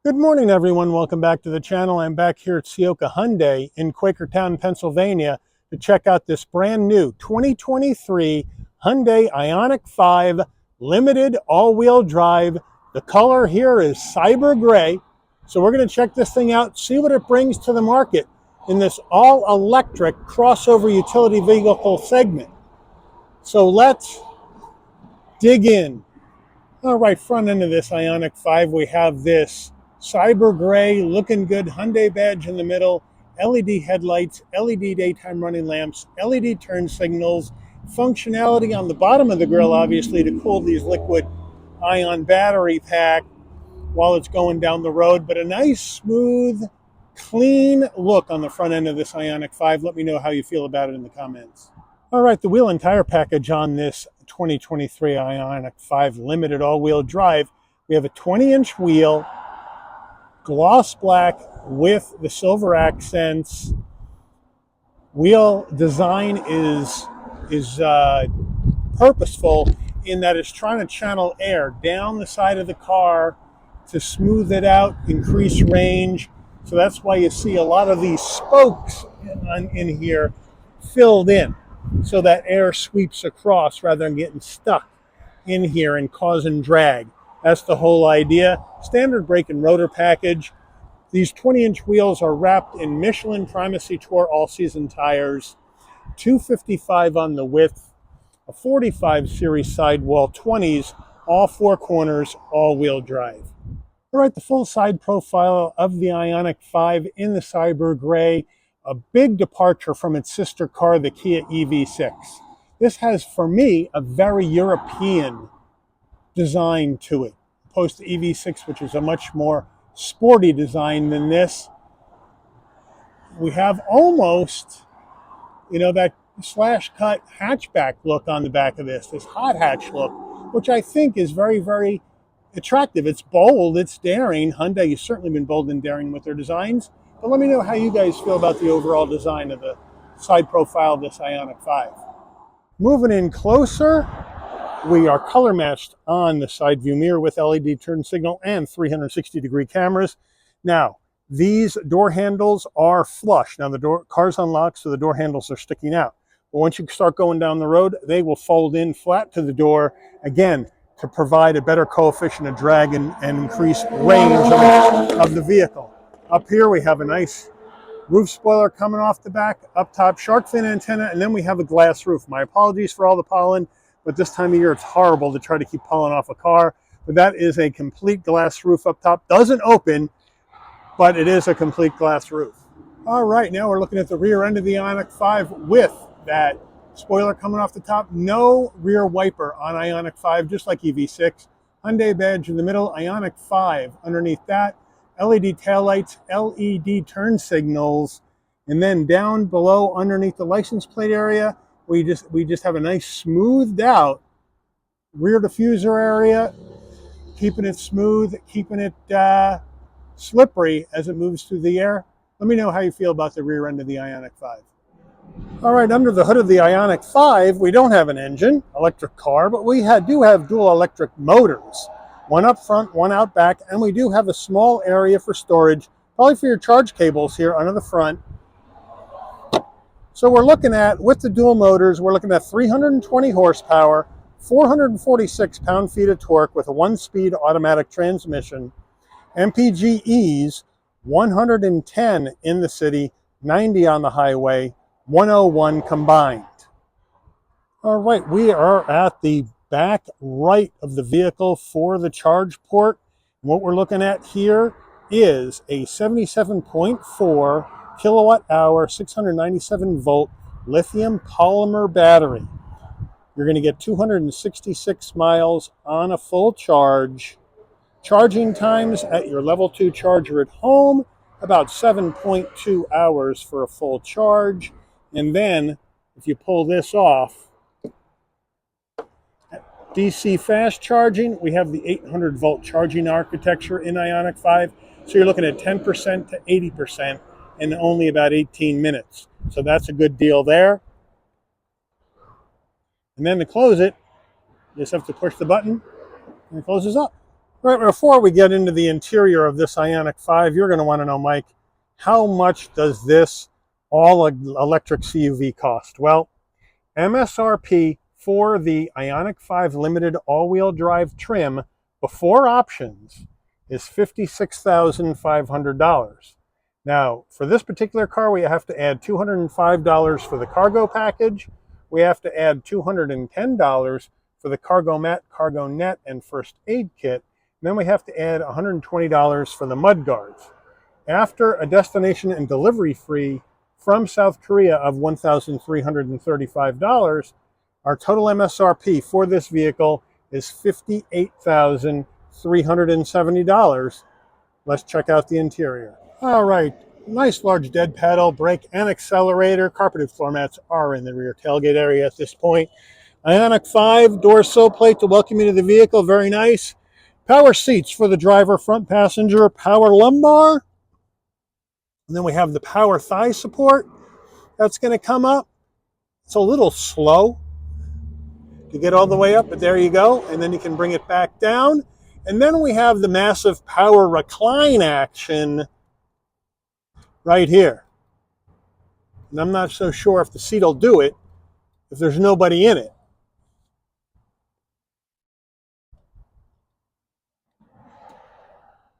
Good morning, everyone. Welcome back to the channel. I'm back here at Ciocca Hyundai in Quakertown, Pennsylvania to check out this brand new 2023 Hyundai Ioniq 5 limited all-wheel drive. The color here is cyber gray. So we're going to check this thing out, see what it brings to the market in this all-electric crossover utility vehicle segment. So let's dig in. All right, front end of this Ioniq 5, we have this cyber gray, looking good, Hyundai badge in the middle, LED headlights, LED daytime running lamps, LED turn signals, functionality on the bottom of the grille, obviously, to cool these liquid ion battery pack while it's going down the road, but a nice, smooth, clean look on the front end of this Ioniq 5. Let me know how you feel about it in the comments. All right, the wheel and tire package on this 2023 Ioniq 5 limited all-wheel drive. We have a 20-inch wheel, gloss black with the silver accents. Wheel design is purposeful in that it's trying to channel air down the side of the car to smooth it out, increase range. So that's why you see a lot of these spokes in here filled in, so that air sweeps across rather than getting stuck in here and causing drag. That's the whole idea. Standard brake and rotor package. These 20-inch wheels are wrapped in Michelin Primacy Tour all-season tires, 255 on the width, a 45 series sidewall, 20s, all four corners, all-wheel drive. All right, the full side profile of the Ioniq 5 in the cyber gray, a big departure from its sister car, the Kia EV6. This has, for me, a very European design to it, opposed to EV6, which is a much more sporty design than this. We have almost, that slash cut hatchback look on the back of this hot hatch look, which I think is very, very attractive. It's bold, it's daring. Hyundai has certainly been bold and daring with their designs. But let me know how you guys feel about the overall design of the side profile of this Ioniq 5. Moving in closer, we are color matched on the side view mirror with LED turn signal and 360-degree cameras. Now, these door handles are flush. Now, the car's unlocked, so the door handles are sticking out. But once you start going down the road, they will fold in flat to the door, again, to provide a better coefficient of drag and increase range of the vehicle. Up here, we have a nice roof spoiler coming off the back, up top shark fin antenna, and then we have a glass roof. My apologies for all the pollen, but this time of year it's horrible to try to keep pollen off a car. But that is a complete glass roof up top. Doesn't open, but it is a complete glass roof. All right, now we're looking at the rear end of the Ioniq 5 with that spoiler coming off the top. No rear wiper on Ioniq 5, just like EV6. Hyundai badge in the middle, Ioniq 5 underneath that. LED taillights, LED turn signals, and then down below underneath the license plate area, we just have a nice smoothed out rear diffuser area, keeping it smooth, keeping it slippery as it moves through the air. Let me know how you feel about the rear end of the Ioniq 5. All right, under the hood of the Ioniq 5, we don't have an engine, electric car, but we do have dual electric motors. One up front, one out back, and we do have a small area for storage, probably for your charge cables here under the front. So we're looking at, with the dual motors, we're looking at 320 horsepower, 446 pound-feet of torque with a 1-speed automatic transmission, MPGEs, 110 in the city, 90 on the highway, 101 combined. All right, we are at the back right of the vehicle for the charge port. What we're looking at here is a 77.4 kilowatt hour, 697 volt lithium polymer battery. You're going to get 266 miles on a full charge. Charging times at your level 2 charger at home, about 7.2 hours for a full charge. And then if you pull this off, DC fast charging, we have the 800 volt charging architecture in Ioniq 5. So you're looking at 10% to 80% in only about 18 minutes. So that's a good deal there. And then to close it, you just have to push the button and it closes up. Right before we get into the interior of this Ioniq 5, you're going to want to know, Mike, how much does this all-electric CUV cost? Well, MSRP for the Ioniq 5 limited all-wheel drive trim before options is $56,500. Now, for this particular car, we have to add $205 for the cargo package. We have to add $210 for the cargo mat, cargo net, and first aid kit. And then we have to add $120 for the mud guards. After a destination and delivery fee from South Korea of $1,335, our total MSRP for this vehicle is $58,370. Let's check out the interior. All right, nice large dead pedal, brake, and accelerator. Carpeted floor mats are in the rear tailgate area at this point. Ioniq 5 door sill plate to welcome you to the vehicle, very nice. Power seats for the driver, front passenger, power lumbar. And then we have the power thigh support. That's going to come up. It's a little slow to get all the way up, but there you go. And then you can bring it back down. And then we have the massive power recline action right here. And I'm not so sure if the seat will do it if there's nobody in it.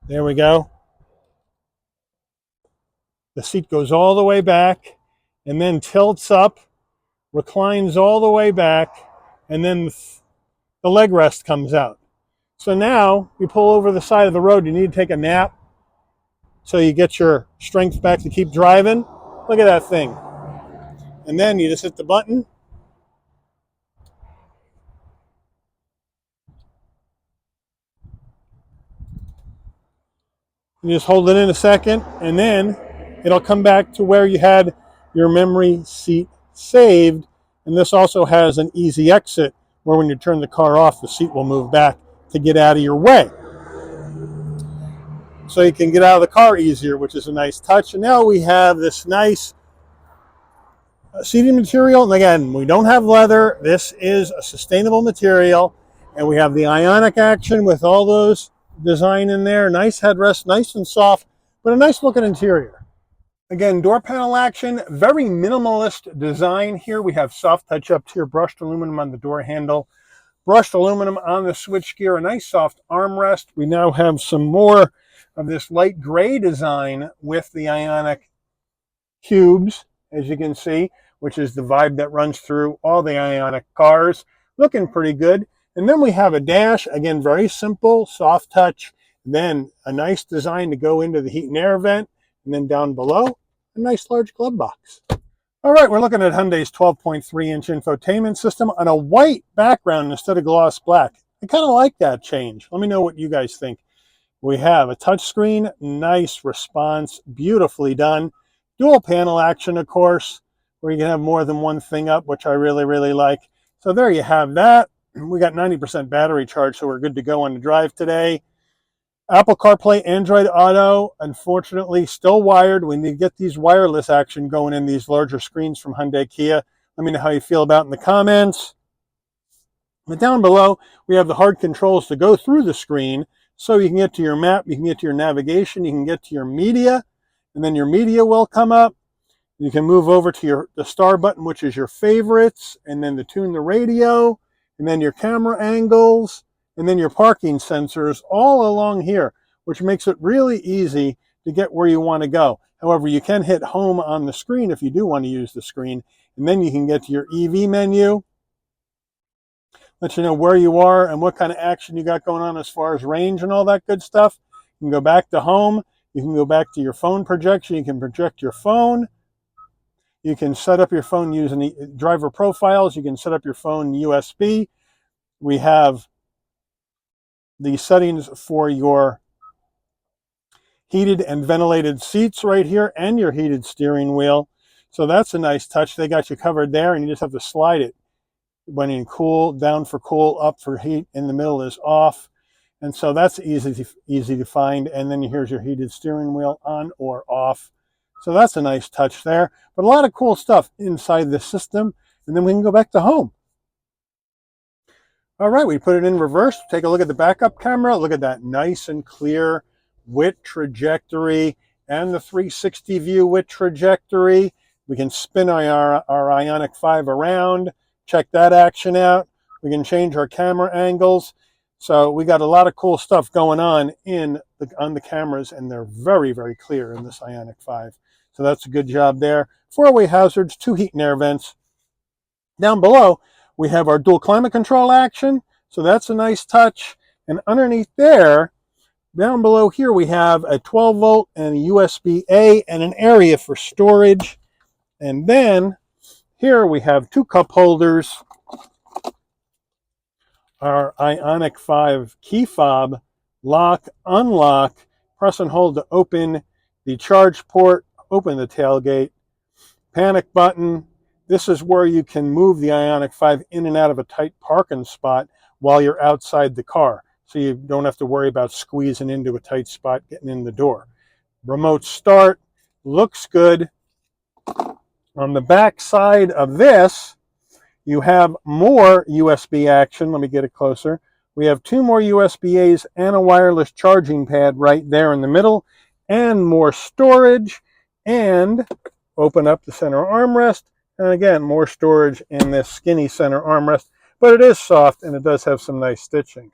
There we go. The seat goes all the way back and then tilts up, reclines all the way back, and then the leg rest comes out. So now you pull over the side of the road, you need to take a nap so you get your strength back to keep driving. Look at that thing. And then you just hit the button. You just hold it in a second, and then it'll come back to where you had your memory seat saved. And this also has an easy exit where when you turn the car off, the seat will move back to get out of your way. So you can get out of the car easier, which is a nice touch. And now we have this nice seating material. And again, we don't have leather. This is a sustainable material. And we have the Ioniq action with all those design in there. Nice headrest, nice and soft, but a nice looking interior. Again, door panel action, very minimalist design here. We have soft touch up here, brushed aluminum on the door handle, brushed aluminum on the switchgear, a nice soft armrest. We now have some more of this light gray design with the Ioniq cubes, as you can see, which is the vibe that runs through all the Ioniq cars. Looking pretty good. And then we have a dash, again, very simple, soft touch. Then a nice design to go into the heat and air vent. And then down below, a nice large glove box. All right, we're looking at Hyundai's 12.3-inch infotainment system on a white background instead of gloss black. I kind of like that change. Let me know what you guys think. We have a touchscreen, nice response, beautifully done. Dual panel action, of course, where you can have more than one thing up, which I really, really like. So there you have that. We got 90% battery charge, so we're good to go on the drive today. Apple CarPlay, Android Auto, unfortunately still wired. We need to get these wireless action going in these larger screens from Hyundai Kia. Let me know how you feel about it in the comments. But down below, we have the hard controls to go through the screen, so you can get to your map, you can get to your navigation, you can get to your media, and then your media will come up. You can move over to the star button, which is your favorites, and then to tune the radio, and then your camera angles, and then your parking sensors all along here, which makes it really easy to get where you want to go. However, you can hit home on the screen if you do want to use the screen, and then you can get to your EV menu, let you know where you are and what kind of action you got going on as far as range and all that good stuff. You can go back to home. You can go back to your phone projection. You can project your phone. You can set up your phone using driver profiles. You can set up your phone USB. We have the settings for your heated and ventilated seats right here and your heated steering wheel. So that's a nice touch. They got you covered there, and you just have to slide it. When in cool, down for cool, up for heat, in the middle is off. And so that's easy to find. And then here's your heated steering wheel, on or off. So that's a nice touch there. But a lot of cool stuff inside the system. And then we can go back to home. All right, we put it in reverse. Take a look at the backup camera. Look at that nice and clear with trajectory and the 360 view with trajectory. We can spin our Ioniq 5 around. Check that action out. We can change our camera angles. So we got a lot of cool stuff going on on the cameras, and they're very, very clear in this Ioniq 5. So that's a good job there. 4-way hazards, 2 heat and air vents. Down below, we have our dual climate control action. So that's a nice touch. And underneath there, down below here, we have a 12 volt and a USB-A and an area for storage. And then here we have 2 cup holders, our Ioniq 5 key fob, lock, unlock, press and hold to open the charge port, open the tailgate, panic button. This is where you can move the Ioniq 5 in and out of a tight parking spot while you're outside the car. So you don't have to worry about squeezing into a tight spot getting in the door. Remote start, looks good. On the back side of this, you have more USB action. Let me get it closer. We have 2 more USB-As and a wireless charging pad right there in the middle, and more storage, and open up the center armrest. And again, more storage in this skinny center armrest, but it is soft and it does have some nice stitching.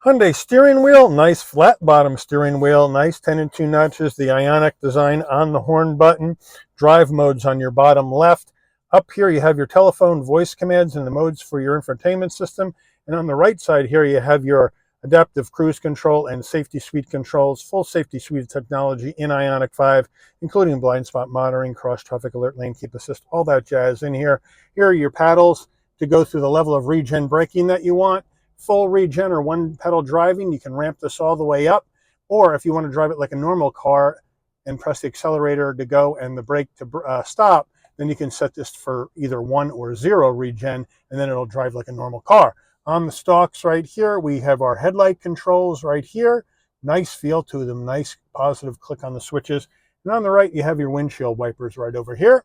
Hyundai steering wheel, nice flat bottom steering wheel, nice 10 and 2 notches, the Ioniq design on the horn button, drive modes on your bottom left. Up here you have your telephone voice commands and the modes for your infotainment system. And on the right side here you have your adaptive cruise control and safety suite controls, full safety suite technology in Ioniq 5, including blind spot monitoring, cross traffic alert, lane keep assist, all that jazz in here. Here are your paddles to go through the level of regen braking that you want. Full regen or 1 pedal driving, you can ramp this all the way up. Or if you want to drive it like a normal car and press the accelerator to go and the brake to stop, then you can set this for either 1 or 0 regen, and then it'll drive like a normal car. On the stalks right here, we have our headlight controls right here. Nice feel to them, nice positive click on the switches. And on the right, you have your windshield wipers right over here.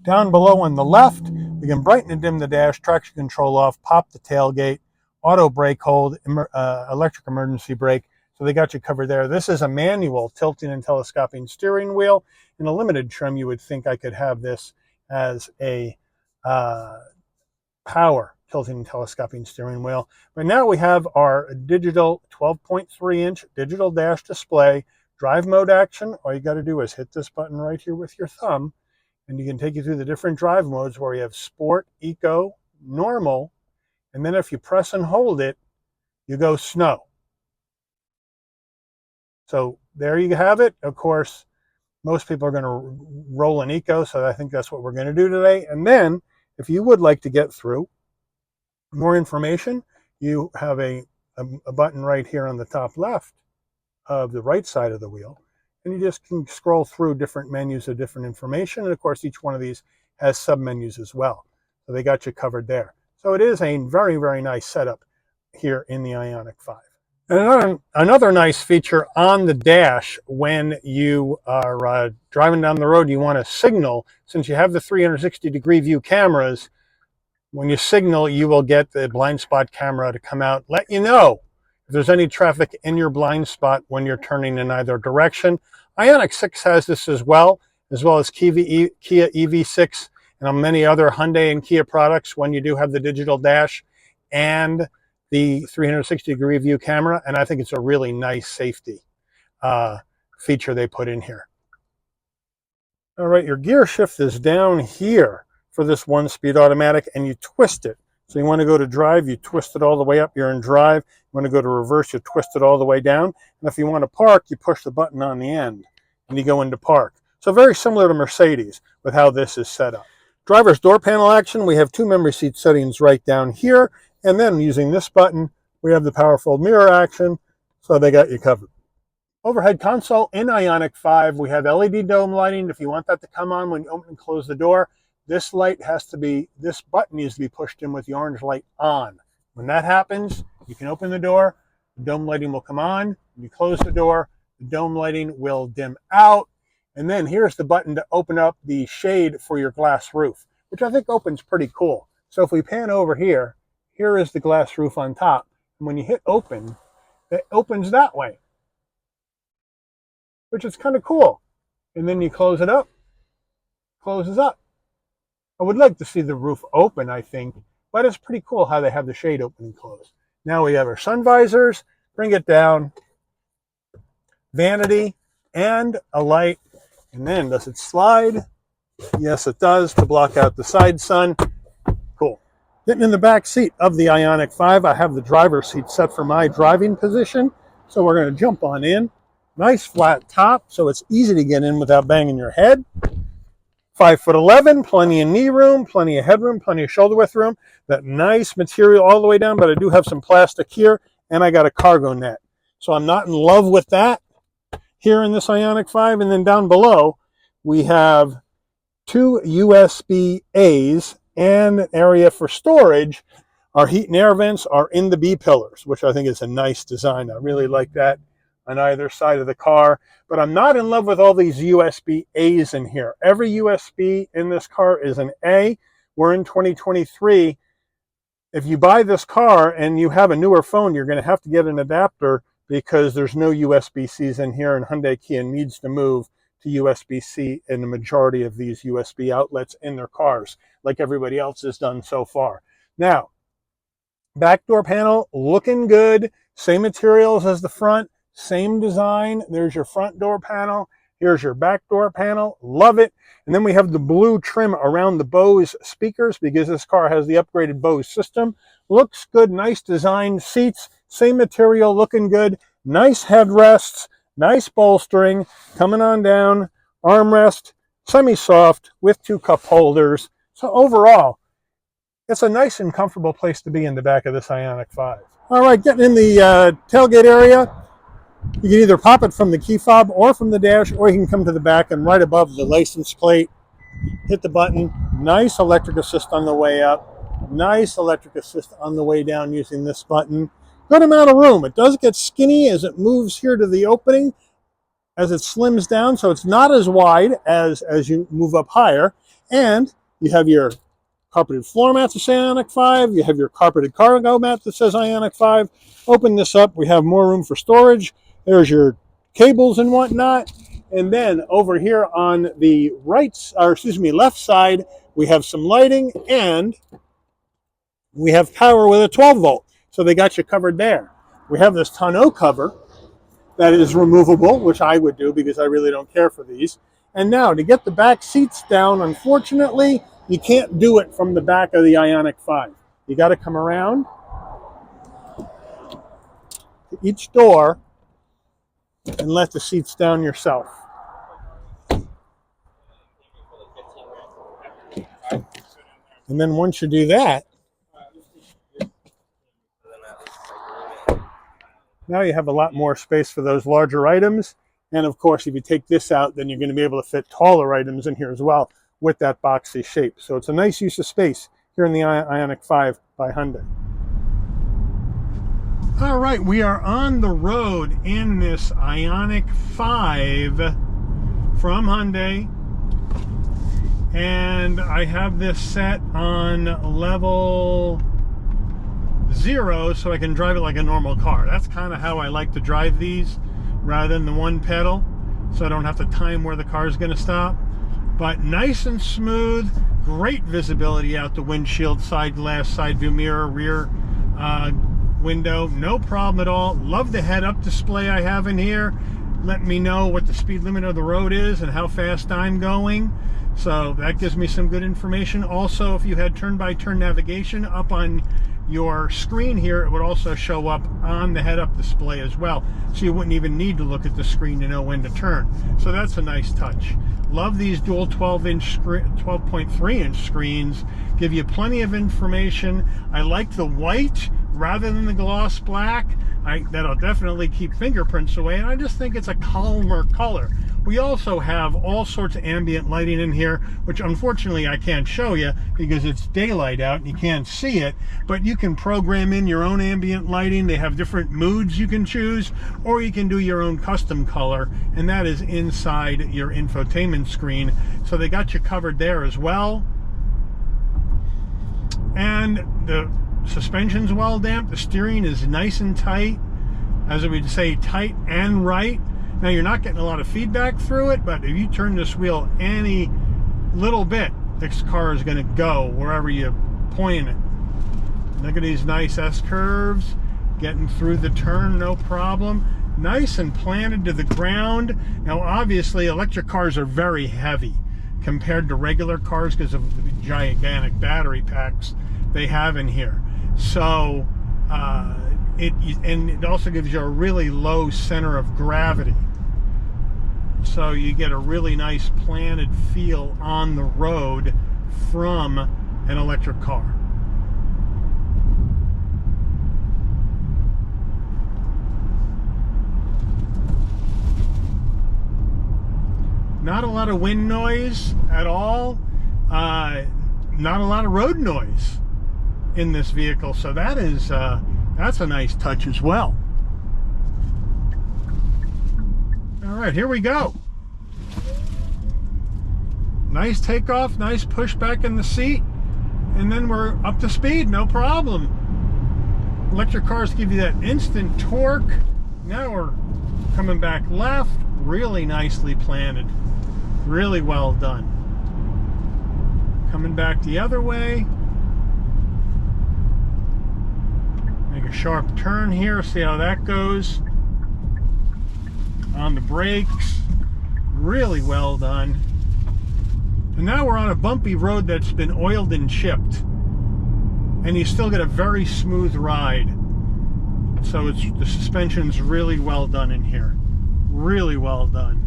Down below on the left, we can brighten and dim the dash, traction control off, pop the tailgate, auto brake hold, electric emergency brake. So they got you covered there. This is a manual tilting and telescoping steering wheel. In a limited trim, you would think I could have this as a power tilting and telescoping steering wheel. But now we have our digital 12.3-inch digital dash display, drive mode action. All you got to do is hit this button right here with your thumb, and you can take you through the different drive modes where you have sport, eco, normal, and then if you press and hold it, you go snow. So there you have it. Of course, most people are going to roll in eco, so I think that's what we're going to do today. And then, if you would like to get through more information, you have a button right here on the top left of the right side of the wheel. And you just can scroll through different menus of different information. And of course, each one of these has sub-menus as well. So they got you covered there. So it is a very, very nice setup here in the Ioniq 5. And another nice feature on the dash when you are driving down the road, you want to signal. Since you have the 360-degree view cameras, when you signal, you will get the blind spot camera to come out, let you know if there's any traffic in your blind spot when you're turning in either direction. Ioniq 6 has this as well as Kia EV6 and many other Hyundai and Kia products when you do have the digital dash and the 360-degree view camera. And I think it's a really nice safety feature they put in here. All right, your gear shift is down here for this 1-speed automatic, and you twist it. So you want to go to drive, you twist it all the way up, you're in drive. You want to go to reverse, you twist it all the way down. And if you want to park, you push the button on the end and you go into park. So very similar to Mercedes with how this is set up. Driver's door panel action, we have 2 memory seat settings right down here. And then using this button, we have the power fold mirror action. So they got you covered. Overhead console in Ioniq 5, we have LED dome lighting. If you want that to come on when you open and close the door, this button needs to be pushed in with the orange light on. When that happens, you can open the door, the dome lighting will come on. When you close the door, the dome lighting will dim out. And then here's the button to open up the shade for your glass roof, which I think opens pretty cool. So if we pan over here Here is the glass roof on top. And when you hit open, it opens that way, which is kind of cool. And then you close it up, closes up. I would like to see the roof open, I think, but it's pretty cool how they have the shade open and closed. Now we have our sun visors, bring it down, vanity, and a light. And then does it slide? Yes, it does, to block out the side sun. Cool. Getting in the back seat of the Ioniq 5, I have the driver's seat set for my driving position. So we're going to jump on in. Nice flat top, so it's easy to get in without banging your head. 5'11", plenty of knee room, plenty of headroom, plenty of shoulder width room. That nice material all the way down, but I do have some plastic here, and I got a cargo net. So I'm not in love with that here in this Ioniq 5. And then down below, we have 2 USB-A's and an area for storage. Our heat and air vents are in the B-pillars, which I think is a nice design. I really like that on either side of the car. But I'm not in love with all these USB-A's in here. Every USB in this car is an A. We're in 2023. If you buy this car and you have a newer phone, you're going to have to get an adapter because there's no USB-C's in here, and Hyundai Kia needs to move to USB-C in the majority of these USB outlets in their cars, like everybody else has done so far. Now, back door panel looking good. Same materials as the front. Same design. There's your front door panel. Here's your back door panel. Love it. And then we have the blue trim around the Bose speakers because this car has the upgraded Bose system. Looks good. Nice design. Seats, same material, looking good. Nice headrests. Nice bolstering. Coming on down. Armrest. Semi-soft with 2 cup holders. So overall, it's a nice and comfortable place to be in the back of this Ioniq 5. All right, getting in the tailgate area. You can either pop it from the key fob or from the dash, or you can come to the back and right above the license plate, hit the button. Nice electric assist on the way up. Nice electric assist on the way down using this button. Good amount of room. It does get skinny as it moves here to the opening, as it slims down, so it's not as wide as you move up higher. And you have your carpeted floor mat that says Ioniq 5. You have your carpeted cargo mat that says Ioniq 5. Open this up. We have more room for storage. There's your cables and whatnot. And then over here on the left side, we have some lighting and we have power with a 12 volt. So they got you covered there. We have this tonneau cover that is removable, which I would do because I really don't care for these. And now to get the back seats down, unfortunately, you can't do it from the back of the Ioniq 5. You got to come around to each door and let the seats down yourself. And then once you do that, now you have a lot more space for those larger items. And of course, if you take this out, then you're going to be able to fit taller items in here as well with that boxy shape. So it's a nice use of space here in the Ioniq 5 by Hyundai. All right, we are on the road in this Ioniq 5 from Hyundai. And I have this set on level 0 so I can drive it like a normal car. That's kind of how I like to drive these rather than the one pedal, so I don't have to time where the car is going to stop. But nice and smooth, great visibility out the windshield, side glass, side view mirror, rear window, no problem at all. Love the head-up display I have in here, letting me know what the speed limit of the road is and how fast I'm going. So that gives me some good information. Also, if you had turn-by-turn navigation up on your screen here, it would also show up on the head-up display as well. So you wouldn't even need to look at the screen to know when to turn. So that's a nice touch. Love these dual 12.3-inch screens. Give you plenty of information. I like the white rather than the gloss black. That'll definitely keep fingerprints away, and I just think it's a calmer color. We also have all sorts of ambient lighting in here, which unfortunately I can't show you because it's daylight out and you can't see it, but you can program in your own ambient lighting. They have different moods you can choose, or you can do your own custom color, and that is inside your infotainment screen. So they got you covered there as well. And the Suspension's well damped. The steering is nice and tight, as I would say, tight and right. Now you're not getting a lot of feedback through it, but if you turn this wheel any little bit, this car is going to go wherever you point it. Look at these nice S-curves, getting through the turn, no problem. Nice and planted to the ground. Now obviously electric cars are very heavy compared to regular cars because of the gigantic battery packs they have in here. So it also gives you a really low center of gravity. So you get a really nice planted feel on the road from an electric car. Not a lot of wind noise at all. Not a lot of road noise in this vehicle. So that is that's a nice touch as well. All right, here we go. Nice takeoff, nice push back in the seat, and then we're up to speed, no problem. Electric cars give you that instant torque. Now we're coming back left, really nicely planted, really well done. Coming back the other way. Make a sharp turn here, see how that goes. On the brakes, really well done. And now we're on a bumpy road that's been oiled and chipped, and you still get a very smooth ride. So the suspension's really well done in here, really well done.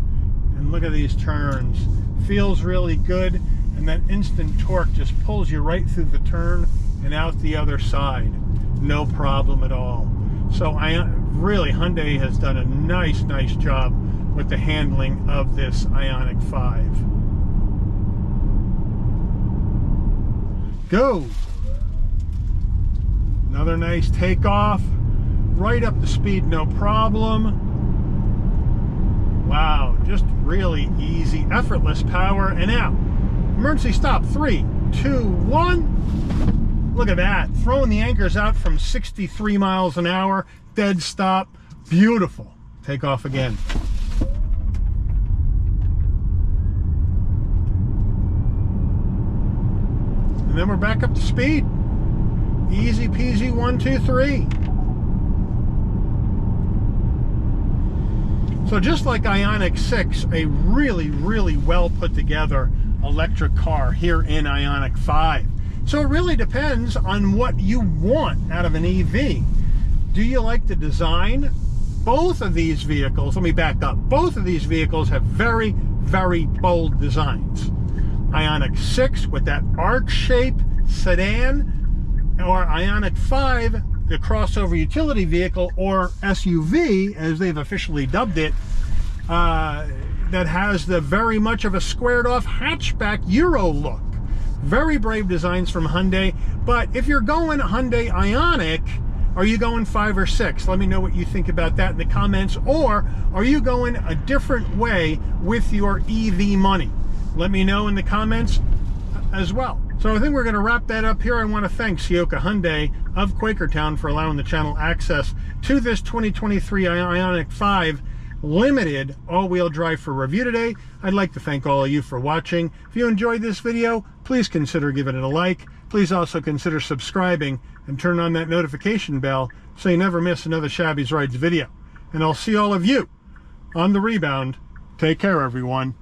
And look at these turns, feels really good, and that instant torque just pulls you right through the turn and out the other side, no problem at all. So really, Hyundai has done a nice job with the handling of this Ioniq 5. Go! Another nice takeoff, right up to speed, no problem. Wow, just really easy, effortless power. And now, emergency stop, 3, 2, 1. Look at that, throwing the anchors out from 63 miles an hour, dead stop, beautiful. Take off again. And then we're back up to speed. Easy peasy, 1, 2, 3. So just like Ioniq 6, a really well put together electric car here in Ioniq 5. So it really depends on what you want out of an EV. Do you like the design? Both of these vehicles, let me back up. Both of these vehicles have very bold designs. Ioniq 6 with that arch shape sedan, or Ioniq 5, the crossover utility vehicle, or SUV as they've officially dubbed it, that has the very much of a squared off hatchback Euro look. Very brave designs from Hyundai. But if you're going Hyundai Ioniq, are you going 5 or 6? Let me know what you think about that in the comments. Or are you going a different way with your EV money? Let me know in the comments as well. So I think we're going to wrap that up here. I want to thank Ciocca Hyundai of Quakertown for allowing the channel access to this 2023 Ioniq 5 limited all-wheel drive for review today. I'd like to thank all of you for watching. If you enjoyed this video, please consider giving it a like. Please also consider subscribing and turn on that notification bell so you never miss another Shabby's Rides video. And I'll see all of you on the rebound. Take care, everyone.